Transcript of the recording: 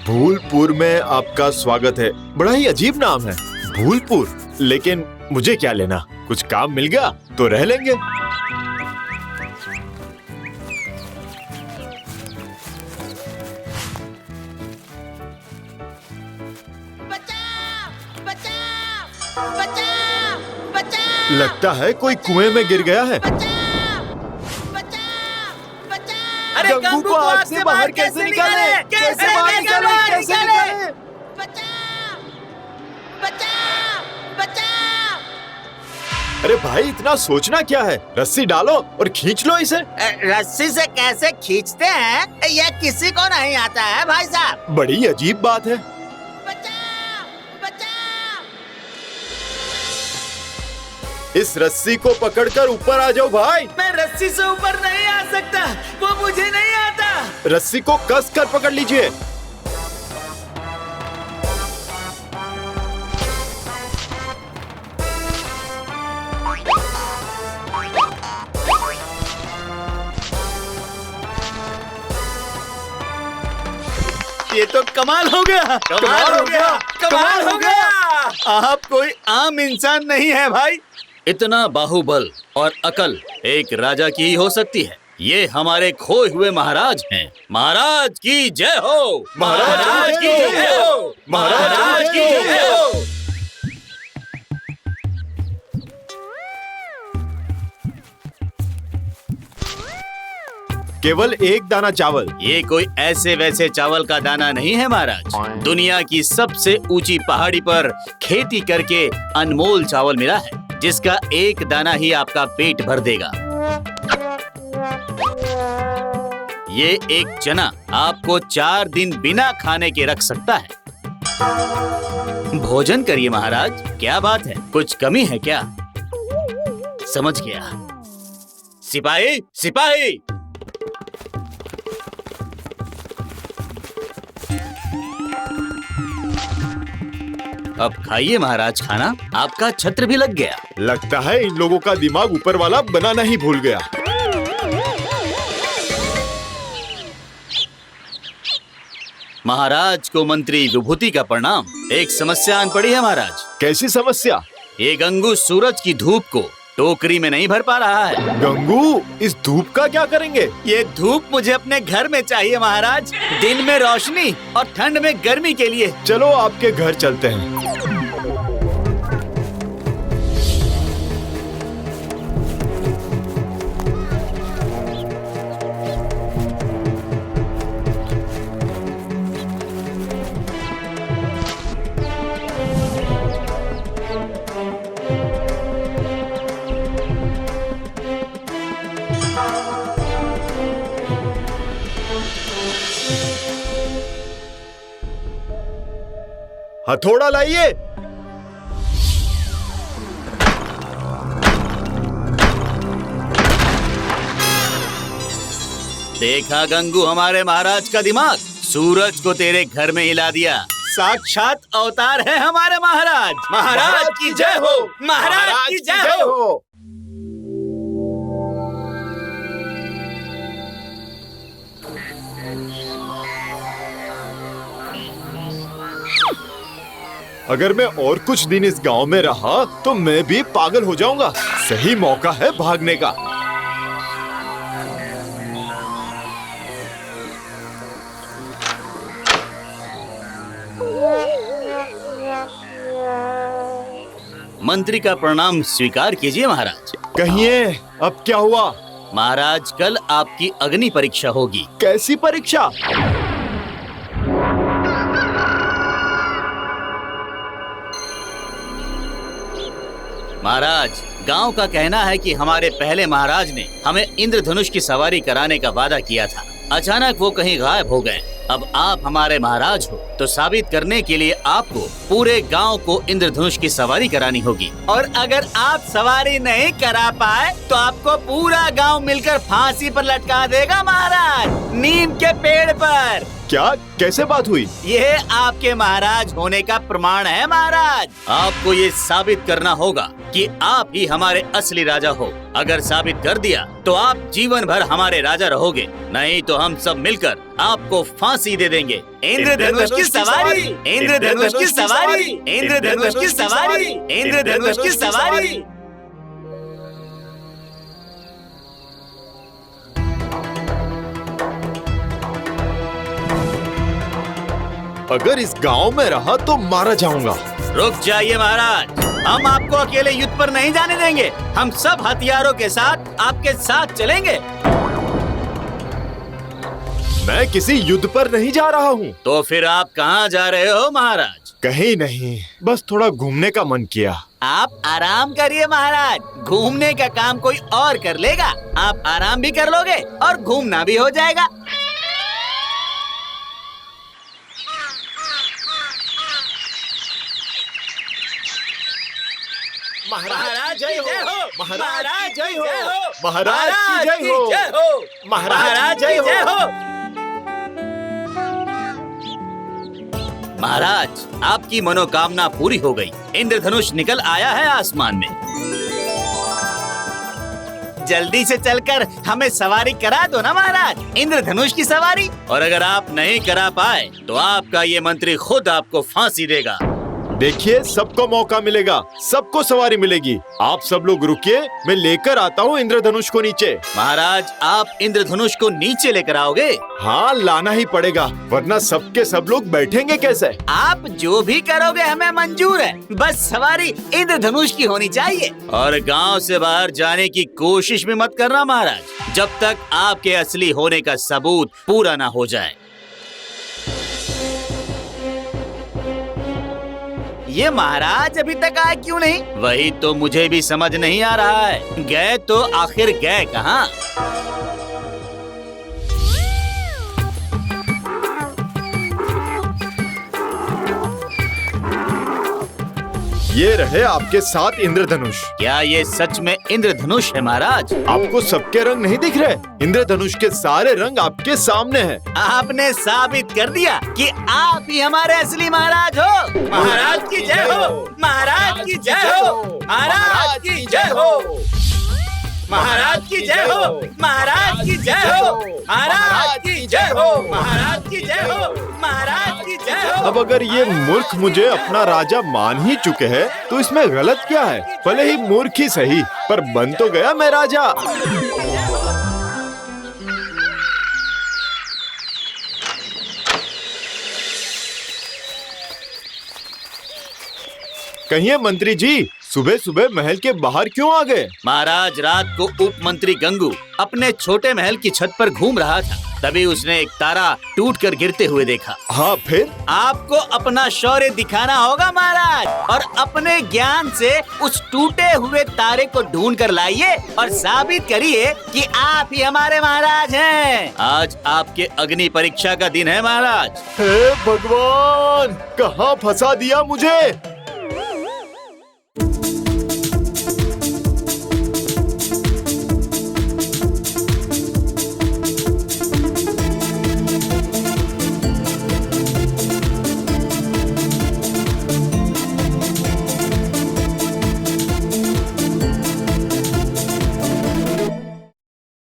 भूलपुर में आपका स्वागत है। बड़ा ही अजीब नाम है, भूलपुर। लेकिन मुझे क्या लेना, कुछ काम मिल गया तो रह लेंगे। लगता है कोई कुएं में गिर गया है। अरे गंगू को आग से बाहर कैसे निकाले? कैसे बाहर निकाले? कैसे निकाले? अरे भाई, इतना सोचना क्या है, रस्सी डालो और खींच लो इसे। रस्सी से कैसे खींचते हैं ये किसी को नहीं आता है भाई साहब। बड़ी अजीब बात है। इस रस्सी को पकड़कर ऊपर आ जाओ भाई। मैं रस्सी से ऊपर नहीं आ सकता, वो मुझे नहीं आता। रस्सी को कस कर पकड़ लीजिए। ये तो कमाल हो गया, कमाल हो गया, कमाल हो गया। आप कोई आम इंसान नहीं है भाई। इतना बाहुबल और अकल एक राजा की ही हो सकती है। ये हमारे खोए हुए महाराज हैं। महाराज की जय हो, महाराज की जय हो, महाराज की जय हो। केवल एक दाना चावल। ये कोई ऐसे वैसे चावल का दाना नहीं है महाराज। दुनिया की सबसे ऊंची पहाड़ी पर खेती करके अनमोल चावल मिला है, जिसका एक दाना ही आपका पेट भर देगा। ये एक चना आपको 4 दिन बिना खाने के रख सकता है। भोजन करिए महाराज। क्या बात है, कुछ कमी है क्या? समझ गया। सिपाही, सिपाही! अब खाइए महाराज खाना। आपका छत्र भी लग गया। लगता है इन लोगों का दिमाग ऊपर वाला बनाना ही भूल गया। महाराज को मंत्री विभूति का प्रणाम। एक समस्या आन पड़ी है महाराज। कैसी समस्या? ये गंगू सूरज की धूप को टोकरी में नहीं भर पा रहा है। गंगू, इस धूप का क्या करेंगे? ये धूप मुझे अपने घर में चाहिए महाराज। दिन में रोशनी और ठंड में गर्मी के लिए। चलो आपके घर चलते हैं। हथौड़ा लाइए। देखा गंगू हमारे महाराज का दिमाग? सूरज को तेरे घर में हिला दिया। साक्षात अवतार है हमारे महाराज। महाराज की जय हो, महाराज की जय हो। अगर मैं और कुछ दिन इस गांव में रहा तो मैं भी पागल हो जाऊंगा। सही मौका है भागने का। मंत्री का प्रणाम स्वीकार कीजिए महाराज। कहिए, अब क्या हुआ? महाराज, कल आपकी अग्नि परीक्षा होगी। कैसी परीक्षा? महाराज, गांव का कहना है कि हमारे पहले महाराज ने हमें इंद्रधनुष की सवारी कराने का वादा किया था। अचानक वो कहीं गायब हो गए। अब आप हमारे महाराज हो तो साबित करने के लिए आपको पूरे गांव को इंद्रधनुष की सवारी करानी होगी। और अगर आप सवारी नहीं करा पाए तो आपको पूरा गांव मिलकर फांसी पर लटका देगा महाराज, नीम के पेड़ पर। क्या, कैसे बात हुई? ये आपके महाराज होने का प्रमाण है महाराज। आपको ये साबित करना होगा कि आप ही हमारे असली राजा हो। अगर साबित कर दिया तो आप जीवन भर हमारे राजा रहोगे, नहीं तो हम सब मिलकर आपको फांसी दे देंगे। इंद्रधनुष की सवारी, इंद्रधनुष की सवारी, इंद्रधनुष की सवारी, इंद्रधनुष की सवारी। अगर इस गांव में रहा तो मारा जाऊंगा। रुक जाइए महाराज, हम आपको अकेले युद्ध पर नहीं जाने देंगे। हम सब हथियारों के साथ आपके साथ चलेंगे। मैं किसी युद्ध पर नहीं जा रहा हूँ। तो फिर आप कहाँ जा रहे हो महाराज? कहीं नहीं, बस थोड़ा घूमने का मन किया। आप आराम करिए महाराज, घूमने का काम कोई और कर लेगा। आप आराम भी कर लोगे और घूमना भी हो जाएगा। महाराज जय हो, महाराज जय हो, महाराज की जय हो, महाराज जय हो। महाराज, आपकी मनोकामना पूरी हो गई। इंद्रधनुष निकल आया है आसमान में। जल्दी से चलकर हमें सवारी करा दो ना महाराज, इंद्रधनुष की सवारी। और अगर आप नहीं करा पाए तो आपका ये मंत्री खुद आपको फांसी देगा। देखिए, सबको मौका मिलेगा, सबको सवारी मिलेगी। आप सब लोग रुकिए, मैं लेकर आता हूँ इंद्रधनुष को नीचे। महाराज, आप इंद्रधनुष को नीचे लेकर आओगे? हाँ, लाना ही पड़ेगा, वरना सबके सब लोग बैठेंगे कैसे? आप जो भी करोगे हमें मंजूर है, बस सवारी इंद्रधनुष की होनी चाहिए। और गांव से बाहर जाने की कोशिश भी मत करना महाराज, जब तक आपके असली होने का सबूत पूरा ना हो जाए। ये महाराज अभी तक आए क्यों नहीं? वही तो मुझे भी समझ नहीं आ रहा है। गए तो आखिर गए कहाँ? ये रहे आपके साथ इंद्रधनुष। क्या ये सच में इंद्रधनुष है महाराज? आपको सबके रंग नहीं दिख रहे? इंद्रधनुष के सारे रंग आपके सामने हैं। आपने साबित कर दिया कि आप ही हमारे असली महाराज हो। महाराज की जय हो, महाराज की जय हो, महाराज की जय हो, महाराज की जय हो, महाराज की जय हो, महाराज की जय हो, महाराज की जय हो, महाराज की जय हो। अब अगर ये मूर्ख मुझे अपना राजा मान ही चुके हैं, तो इसमें गलत क्या है? भले ही मूर्ख ही सही, पर बन तो गया मैं राजा। कहिए मंत्री जी, सुबह सुबह महल के बाहर क्यों आ गए? महाराज, रात को उप मंत्री गंगू अपने छोटे महल की छत पर घूम रहा था, तभी उसने एक तारा टूटकर गिरते हुए देखा। हाँ, फिर? आपको अपना शौर्य दिखाना होगा महाराज, और अपने ज्ञान से उस टूटे हुए तारे को ढूंढ कर लाइए और साबित करिए कि आप ही हमारे महाराज हैं। आज आपके अग्नि परीक्षा का दिन है महाराज। हे भगवान, कहाँ फंसा दिया मुझे?